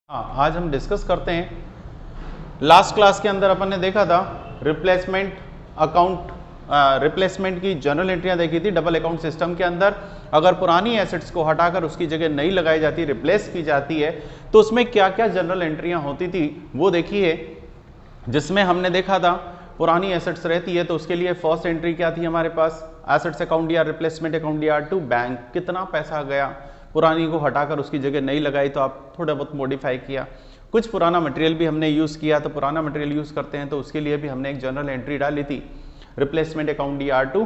हाँ, आज हम डिस्कस करते हैं। लास्ट क्लास के अंदर अपन ने देखा था रिप्लेसमेंट अकाउंट, रिप्लेसमेंट की जनरल एंट्रियां देखी थी डबल अकाउंट सिस्टम के अंदर। अगर पुरानी एसेट्स को हटाकर उसकी जगह नई लगाई जाती है, रिप्लेस की जाती है, तो उसमें क्या क्या जनरल एंट्रियां होती थी वो देखी है। जिसमें हमने देखा था पुरानी एसेट्स रहती है तो उसके लिए फर्स्ट एंट्री क्या थी हमारे पास, एसेट्स अकाउंट या रिप्लेसमेंट अकाउंट या टू बैंक, कितना पैसा गया, पुरानी को हटाकर उसकी जगह नई लगाई तो आप थोड़ा बहुत मॉडिफाई किया। कुछ पुराना मटेरियल भी हमने यूज़ किया, तो पुराना मटेरियल यूज़ करते हैं तो उसके लिए भी हमने एक जनरल एंट्री डाली थी replacement account D R to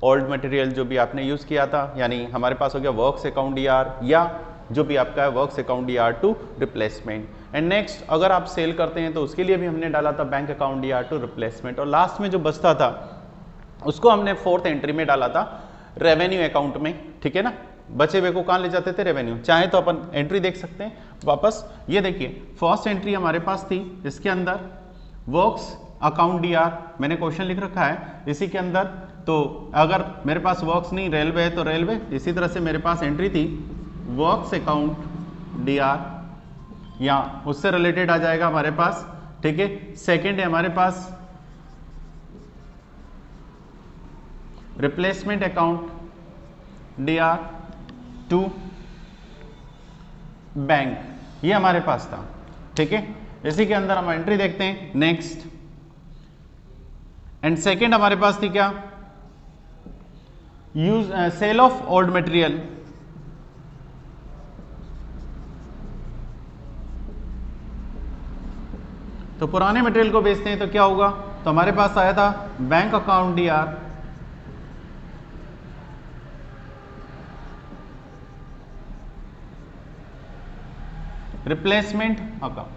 old material जो भी आपने यूज़ किया था, यानी हमारे पास हो गया वर्क्स अकाउंट डी आर या जो भी आपका है works account D R to replacement. And next अगर आप सेल करते हैं तो उसके लिए भी हमने डाला था bank account D R to replacement. और लास्ट में जो बचता था उसको हमने फोर्थ एंट्री में डाला था रेवेन्यू अकाउंट में, ठीक है ना। बचे हुए को कहाँ ले जाते थे, रेवेन्यू। चाहे तो अपन एंट्री देख सकते हैं वापस। ये देखिए फर्स्ट एंट्री हमारे पास थी, इसके अंदर वर्क्स अकाउंट डी आर, मैंने क्वेश्चन लिख रखा है इसी के अंदर। तो अगर मेरे पास वर्क्स नहीं रेलवे है तो रेलवे, इसी तरह से मेरे पास एंट्री थी वर्क्स अकाउंट डी आर, या उससे रिलेटेड आ जाएगा हमारे पास, ठीक है। सेकेंड है हमारे पास replacement account D R to bank, ये हमारे पास था, ठीक है। इसी के अंदर हम एंट्री देखते हैं नेक्स्ट। एंड सेकेंड हमारे पास थी क्या, use sale of old material, तो पुराने मटेरियल को बेचते हैं तो क्या होगा, तो हमारे पास आया था bank account D are replacement account.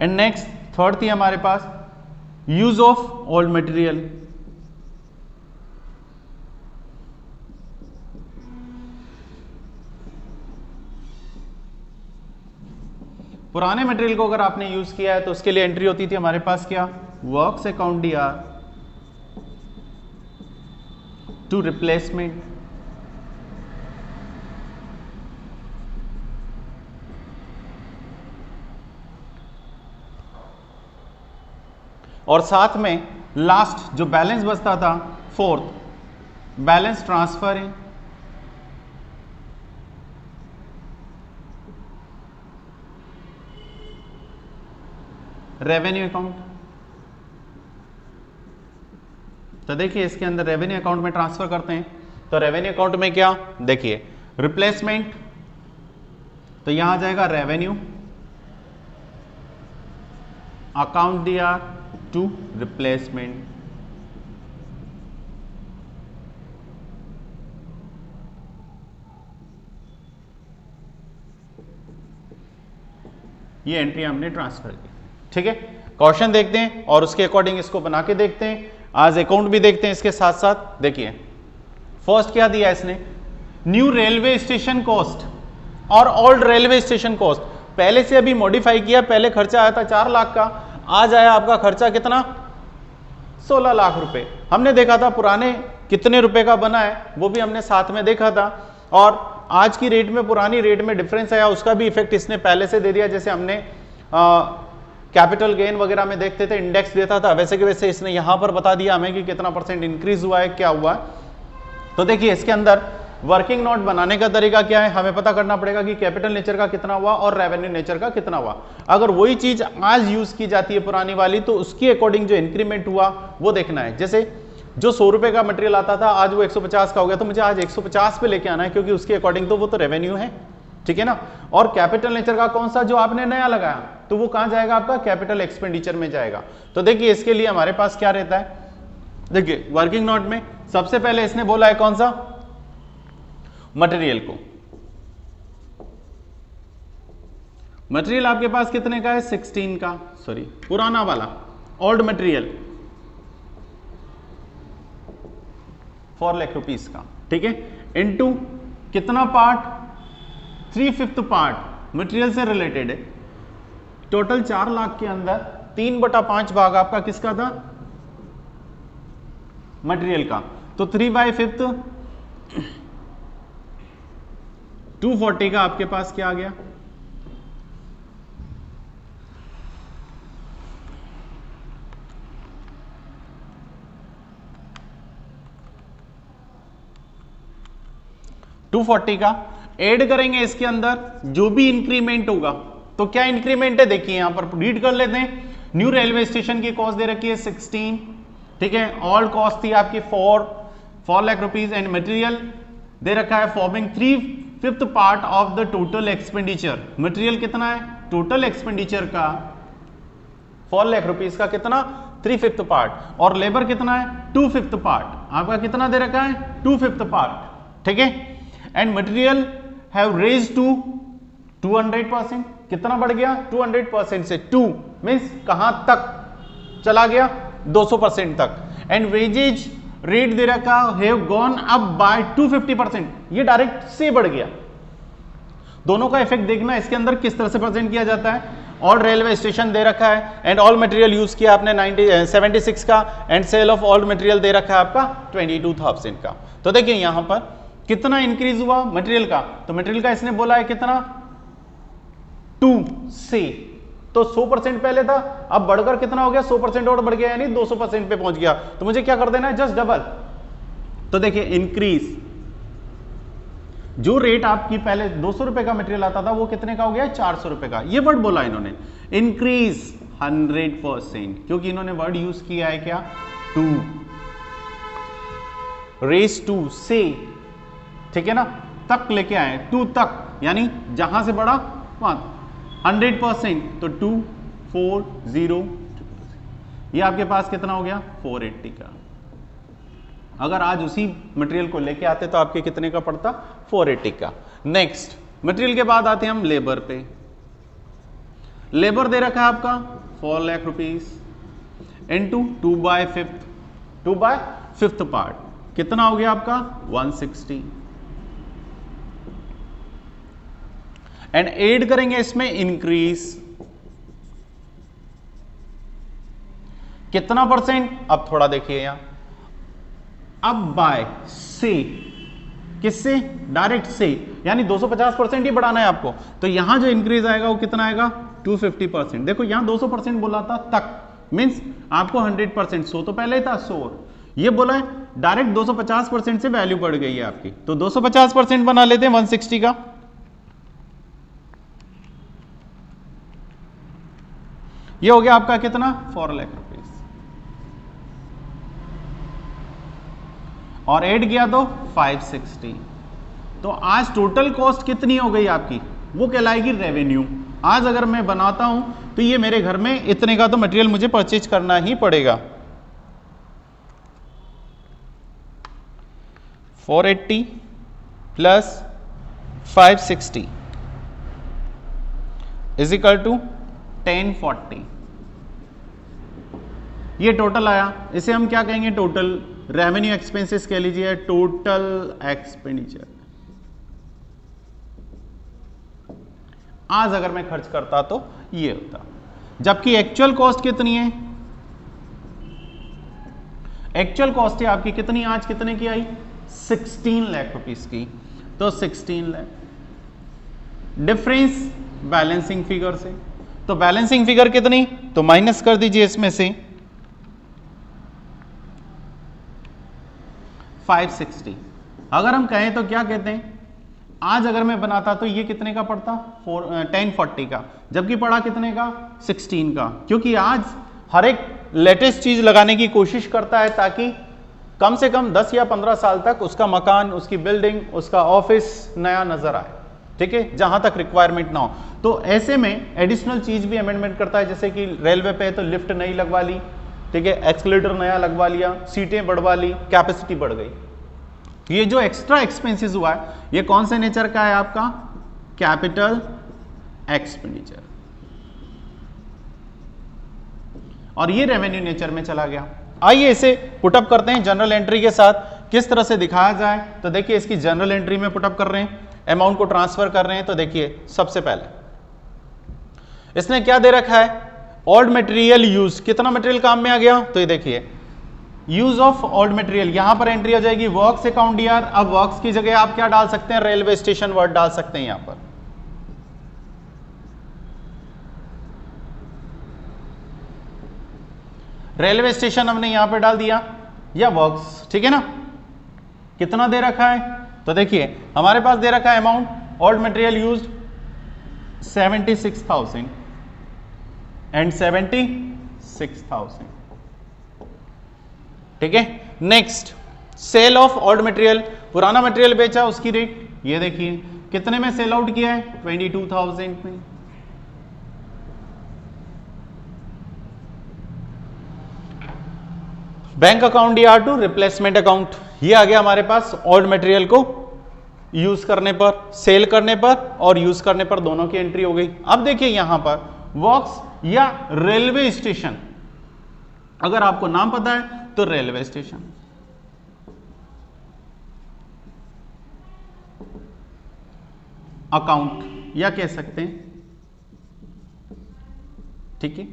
And next third थी हमारे पास यूज ऑफ ओल्ड मटेरियल, पुराने मटेरियल को अगर आपने यूज किया है तो उसके लिए एंट्री होती थी हमारे पास क्या, works account D R to replacement. और साथ में लास्ट जो बैलेंस बचता था fourth, balance transferring revenue account. तो देखिए इसके अंदर रेवेन्यू अकाउंट में ट्रांसफर करते हैं, तो रेवेन्यू अकाउंट में क्या, देखिए रिप्लेसमेंट, तो यहां आ जाएगा revenue account D R to replacement. ये एंट्री हमने ट्रांसफर की, ठीक है। क्वेश्चन देखते हैं और उसके अकॉर्डिंग इसको बना के देखते हैं। आज अकाउंट भी देखते हैं इसके साथ साथ। देखिए फर्स्ट क्या दिया इसने, न्यू रेलवे स्टेशन कॉस्ट और ओल्ड रेलवे स्टेशन कॉस्ट। पहले से अभी मॉडिफाई किया, पहले खर्चा आया था 4 लाख का, आज आया आपका खर्चा कितना, 16 लाख रुपए। हमने देखा था पुराने कितने रुपए का बना है वो भी हमने साथ में देखा था, और आज की रेट में पुरानी रेट में डिफरेंस आया, उसका भी इफेक्ट इसने पहले से दे दिया। जैसे हमने कैपिटल गेन वगैरह में देखते थे, इंडेक्स देता था, वैसे के वैसे इसने यहां पर बता दिया हमें कि कितना % इंक्रीज हुआ है, क्या हुआ है। तो देखिए इसके अंदर वर्किंग नोट बनाने का तरीका क्या है, हमें पता करना पड़ेगा कि कैपिटल नेचर का कितना हुआ और रेवेन्यू नेचर का कितना हुआ। अगर वही चीज आज यूज की जाती है पुरानी वाली, तो उसके अकॉर्डिंग जो इंक्रीमेंट हुआ वो देखना है। जैसे जो 100 रुपए का मटेरियल आता था आज वो 150 का हो गया, तो मुझे आज 150 पे लेके आना है, क्योंकि उसके अकॉर्डिंग तो वो तो रेवेन्यू है, ठीक है ना। और कैपिटल नेचर का कौन सा, जो आपने नया लगाया, तो वो कहां जाएगा, आपका कैपिटल एक्सपेंडिचर में जाएगा। तो देखिए इसके लिए हमारे पास क्या रहता है, देखिए वर्किंग नोट में सबसे पहले इसने बोला है कौन सा, मटेरियल को। मटेरियल आपके पास कितने का है, 16 का, सॉरी पुराना वाला ओल्ड मटेरियल 4 लाख रुपीस का, ठीक है, इनटू कितना पार्ट, 3/5 पार्ट मटेरियल से रिलेटेड है। टोटल 4 लाख के अंदर 3/5 भाग आपका किसका था, मटेरियल का। तो 3/5 240 का आपके पास क्या आ गया, $240 का ऐड करेंगे इसके अंदर जो भी इंक्रीमेंट होगा। तो क्या इंक्रीमेंट है देखिए यहां पर रीड कर लेते हैं। न्यू रेलवे स्टेशन की कॉस्ट दे रखी है 16, ठीक है। ऑल कॉस्ट थी आपकी 4 लाख रुपीज एंड मटेरियल दे रखा है forming 3/5 part of the total expenditure. Material कितना है टोटल एक्सपेंडिचर का 4 लाख रुपीज का कितना 3/5 पार्ट, और लेबर कितना है 2/5 पार्ट। आपका कितना दे रखा है 2/5 पार्ट, ठीक है। And material have raise to 200%, कितना बढ़ गया 200% से 2 मीन्स कहां तक चला गया 200% तक। एंड वेजेज रेट दे रखा हैव गॉन अप बाय 250%, ये डायरेक्ट से बढ़ गया। दोनों का इफेक्ट देखना इसके अंदर किस तरह से प्रेजेंट किया जाता है। ऑल रेलवे स्टेशन दे रखा है एंड ऑल मटेरियल यूज किया आपने 76 का and sale of all material दे रखा है आपका 22,000 का। तो देखिए यहां पर कितना इंक्रीज हुआ मटेरियल का, तो मटेरियल का इसने बोला है कितना 2 से, तो 100% पहले था, अब बढ़कर कितना हो गया 100% और बढ़ गया यानी 200% पे पहुंच गया। तो मुझे क्या कर देना है जस्ट डबल। तो देखिए इंक्रीज, जो रेट आपकी पहले 200 रुपए का मटेरियल आता था वो कितने का हो गया 400 रुपए का। ये वर्ड बोला इन्होंने इंक्रीज 100%, क्योंकि इन्होंने वर्ड यूज किया है क्या 2 रेस 2 से, ठीक है ना, तक लेके आए 2 तक, यानी जहां से बढ़ा वहां 100%, तो 240, ये आपके पास कितना हो गया 480 का। अगर आज उसी मटेरियल को लेके आते तो आपके कितने का पड़ता 480 का। नेक्स्ट मटेरियल के बाद आते हैं हम लेबर पे। लेबर दे रखा है आपका 4 लाख रुपीज इनटू 2/5 पार्ट, कितना हो गया आपका 160। एंड ऐड करेंगे इसमें इंक्रीज कितना %, अब थोड़ा देखिए यहां, अब बाय से, किससे डायरेक्ट से, यानी 250% ही बढ़ाना है आपको। तो यहां जो इंक्रीज आएगा वो कितना आएगा 250%। देखो यहां 200% बोला था तक, मींस आपको 100%, 100 तो पहले ही था 100, ये बोला है डायरेक्ट 250% से वैल्यू बढ़ गई है आपकी, तो 250% बना लेते हैं 160 का। ये हो गया आपका कितना 4 लाख रुपीज, और ऐड किया तो 560। तो आज टोटल कॉस्ट कितनी हो गई आपकी, वो कहलाएगी रेवेन्यू। आज अगर मैं बनाता हूं तो ये मेरे घर में इतने का तो मटेरियल मुझे परचेज करना ही पड़ेगा। 480 प्लस 560 इज इक्वल टू 1040, ये टोटल आया। इसे हम क्या कहेंगे टोटल रेवेन्यू एक्सपेंसेस कह लीजिए, टोटल एक्सपेंडिचर। आज अगर मैं खर्च करता तो ये होता, जबकि एक्चुअल कॉस्ट कितनी है, एक्चुअल कॉस्ट है आपकी कितनी, आज कितने की आई 16 लाख रुपीस की, तो 16 लाख। डिफरेंस बैलेंसिंग फिगर से, तो बैलेंसिंग फिगर कितनी, तो माइनस कर दीजिए इसमें से 560। अगर हम कहें तो क्या कहते हैं, आज अगर मैं बनाता तो ये कितने का पड़ता 1040 का, जबकि पड़ा कितने का 16 का, क्योंकि आज हर एक लेटेस्ट चीज लगाने की कोशिश करता है ताकि कम से कम 10 या 15 साल तक उसका मकान, उसकी बिल्डिंग, उसका ऑफिस नया नजर आए, ठीक है, जहां तक रिक्वायरमेंट ना हो। तो ऐसे में एडिशनल चीज भी अमेंडमेंट करता है, जैसे कि रेलवे पे तो लिफ्ट नई लगवा ली, ठीक है, एक्सकेलेटर नया लगवा लिया, सीटें बढ़वा ली, कैपेसिटी बढ़ गई। ये जो एक्स्ट्रा एक्सपेंसेस हुआ है ये कौन से नेचर का है आपका, कैपिटल एक्सपेंडिचर, और ये रेवेन्यू नेचर में चला गया। आइए इसे पुटअप करते हैं जनरल एंट्री के साथ, किस तरह से दिखाया जाए। तो देखिए इसकी जनरल एंट्री में पुटअप कर रहे हैं, अमाउंट को ट्रांसफर कर रहे हैं। तो देखिए सबसे पहले इसने क्या दे रखा है, ओल्ड मटेरियल यूज, कितना मटेरियल काम में आ गया, तो ये देखिए यूज ऑफ ओल्ड मटेरियल, यहां पर एंट्री हो जाएगी वर्क्स अकाउंट डीआर। अब वर्क्स की जगह आप क्या डाल सकते हैं, रेलवे स्टेशन वर्ड डाल सकते हैं यहां पर। रेलवे स्टेशन हमने यहां पे डाल दिया या वर्क्स, ठीक है ना। कितना दे रखा है, तो देखिए हमारे पास दे रखा है amount old material used 76,000 and 76,000, ठीक है। Next sale of old material, पुराना मटेरियल बेचा उसकी रेट, ये देखिए कितने में सेल आउट किया है, 22,000 में। Bank account DR to replacement account, ये आ गया हमारे पास ओल्ड मटेरियल को यूज करने पर, सेल करने पर और यूज करने पर दोनों की एंट्री हो गई। अब देखिए यहां पर वर्क्स या रेलवे स्टेशन, अगर आपको नाम पता है तो रेलवे स्टेशन, अकाउंट या कह सकते हैं, ठीक है।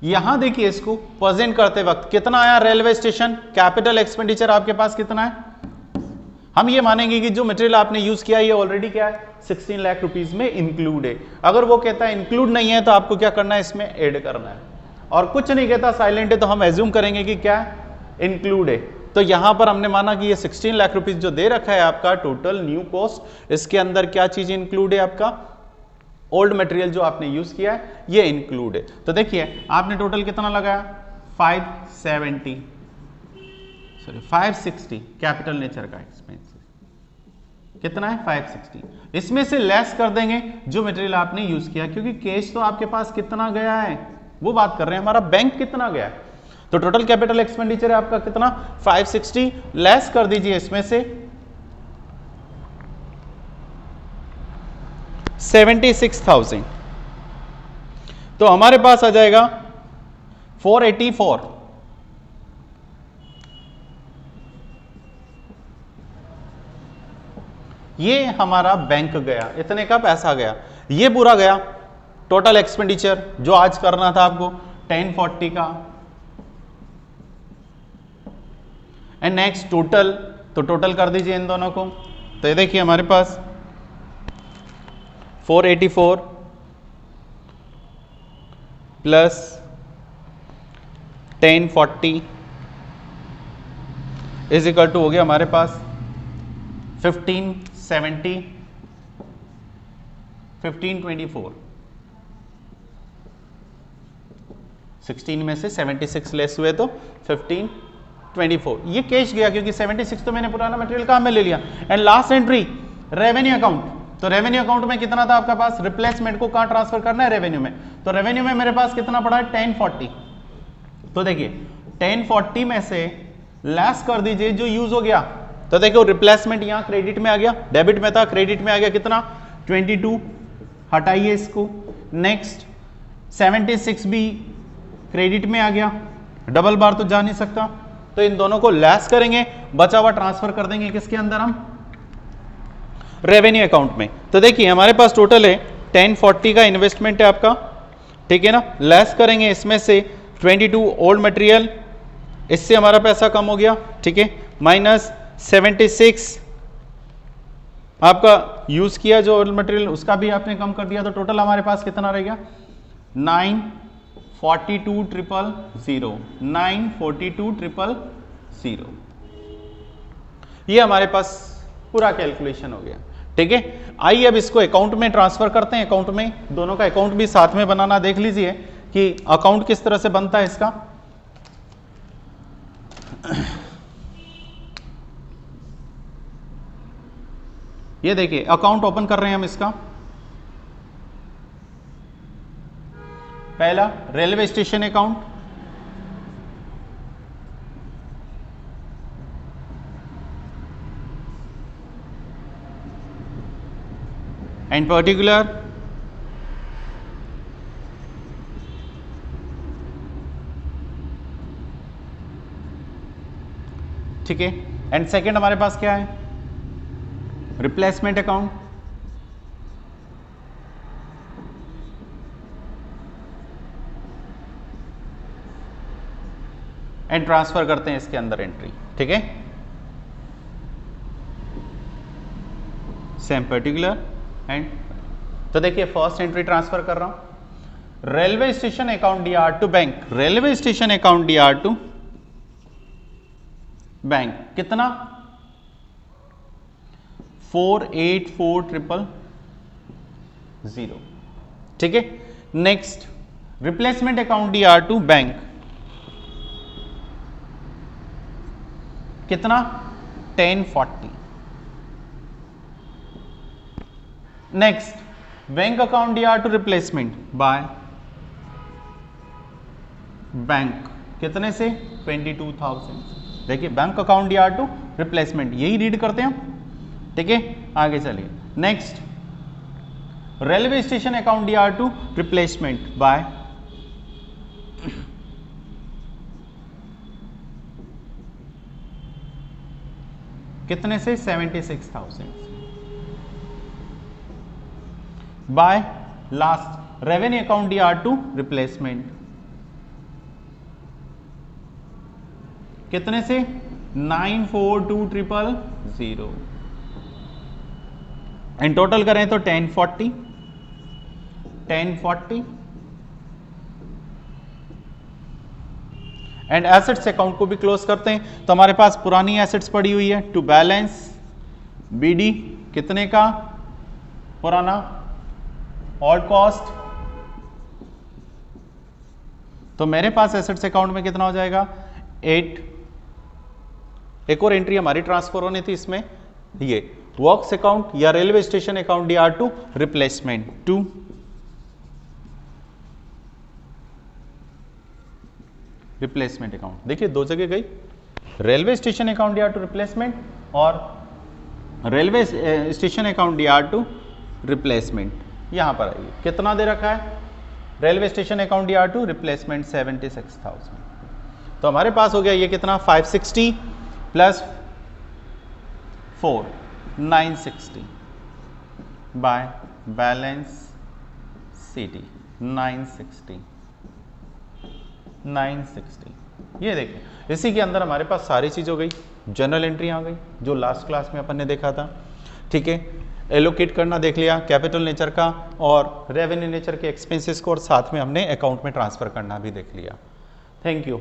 यहां देखिए इसको प्रेजेंट करते वक्त कितना आया रेलवे स्टेशन, कैपिटल एक्सपेंडिचर आपके पास कितना है, हम ये मानेंगे कि जो मटेरियल आपने यूज किया ये ऑलरेडी क्या है 16 लाख रुपीस में इंक्लूड है। अगर वो कहता है इंक्लूड नहीं है तो आपको क्या करना है, इसमें ऐड करना है, और कुछ नहीं कहता साइलेंट है तो हम एज्यूम करेंगे कि क्या इंक्लूड है। तो यहां पर हमने माना कि ये 16 लाख रुपीस जो दे रखा है आपका टोटल न्यू कॉस्ट, इसके अंदर क्या चीज इंक्लूड है, आपका ओल्ड मटेरियल जो आपने यूज किया है ये इंक्लूड है। तो देखिए आपने टोटल कितना लगाया 560 कैपिटल नेचर का एक्सपेंस कितना है 560, इसमें से लेस कर देंगे जो मटेरियल आपने यूज किया, क्योंकि कैश तो आपके पास कितना गया है वो बात कर रहे हैं, हमारा बैंक कितना गया है। तो टोटल कैपिटल एक्सपेंडिचर है आपका कितना 560, लेस कर दीजिए इसमें से 76,000, तो हमारे पास आ जाएगा 484। ये हमारा बैंक गया, इतने का पैसा गया, ये पूरा गया टोटल एक्सपेंडिचर जो आज करना था आपको 1040 का। एंड नेक्स्ट टोटल, तो टोटल कर दीजिए इन दोनों को, तो ये देखिए हमारे पास 484 प्लस 1040 इज इक्वल टू हो गया हमारे पास 1570 1524, 16 में से 76 लेस हुए तो 1524, ये कैश गया क्योंकि 76 तो मैंने पुराना मटेरियल कहां में ले लिया। And last entry revenue account, तो रेवेन्यू अकाउंट में कितना था आपका पास, रिप्लेसमेंट को कहां ट्रांसफर करना है रेवेन्यू में, तो रेवेन्यू में मेरे पास कितना पड़ा है 1040, तो देखिए 1040 में से लेस कर दीजिए जो यूज हो गया, तो देखो रिप्लेसमेंट यहां क्रेडिट में आ गया, डेबिट में था क्रेडिट में आ गया कितना 22, हटाइए इसको। नेक्स्ट 76 भी क्रेडिट में आ गया, डबल बार तो जा नहीं सकता, तो इन दोनों को लेस करेंगे, बचा हुआ ट्रांसफर कर देंगे किसके अंदर, हम रेवेन्यू अकाउंट में। तो देखिए हमारे पास टोटल है 1040 का इन्वेस्टमेंट है आपका, ठीक है ना, लेस करेंगे इसमें से 22 ओल्ड मटेरियल, इससे हमारा पैसा कम हो गया, ठीक है, माइनस 76 आपका यूज किया जो ओल्ड मटेरियल उसका भी आपने कम कर दिया, तो टोटल हमारे पास कितना रहेगा 942,000, 942,000, ये हमारे पास पूरा कैलकुलेशन हो गया, ठीक है। आइए अब इसको अकाउंट में ट्रांसफर करते हैं, अकाउंट में दोनों का अकाउंट भी साथ में बनाना देख लीजिए कि अकाउंट किस तरह से बनता है इसका। ये देखिए अकाउंट ओपन कर रहे हैं हम इसका, पहला railway station account, and particular ठीक है, एंड सेकंड हमारे पास क्या है रिप्लेसमेंट अकाउंट, एंड ट्रांसफर करते हैं इसके अंदर एंट्री, ठीक है। सेम पर्टिकुलर एंड, तो देखिए फर्स्ट एंट्री ट्रांसफर कर रहा हूं, railway station account DR to bank, railway station account DR to bank, कितना 484000, ठीक है। Next replacement account DR to bank, कितना 1040। Next bank account DR to replacement by bank, कितने से 22,000। देखिए bank account DR to replacement, यही read करते हैं हम, ठीक है। आगे चलिए, next railway station account DR to replacement by कितने से 76,000 by last revenue account DR to replacement, कितने से 942,000 एंड टोटल करें तो 1040 एंड एसेट्स अकाउंट को भी क्लोज करते हैं। तो हमारे पास पुरानी एसेट्स पड़ी हुई है, टू बैलेंस बीडी कितने का पुराना, ऑल कॉस्ट, तो मेरे पास एसेट्स अकाउंट में कितना हो जाएगा 8। एक और एंट्री हमारी ट्रांसफर होनी थी इसमें, ये वर्क्स अकाउंट या railway station account DR to replacement 2, replacement account, देखिए दो जगह गई, railway station account DR to replacement और railway station account DR to replacement. यहां पर आइए, कितना दे रखा है railway station account DR to replacement 76,000, तो हमारे पास हो गया ये कितना 560 प्लस 4 960 बाय बैलेंस सीटी 960। ये देखिए इसी के अंदर हमारे पास सारी चीज हो गई, जनरल एंट्री आ गई जो लास्ट क्लास में अपन ने देखा था, ठीक है। एलोकेट करना देख लिया कैपिटल नेचर का और रेवेन्यू नेचर के एक्सपेंसेस को, और साथ में हमने अकाउंट में ट्रांसफर करना भी देख लिया। Thank you.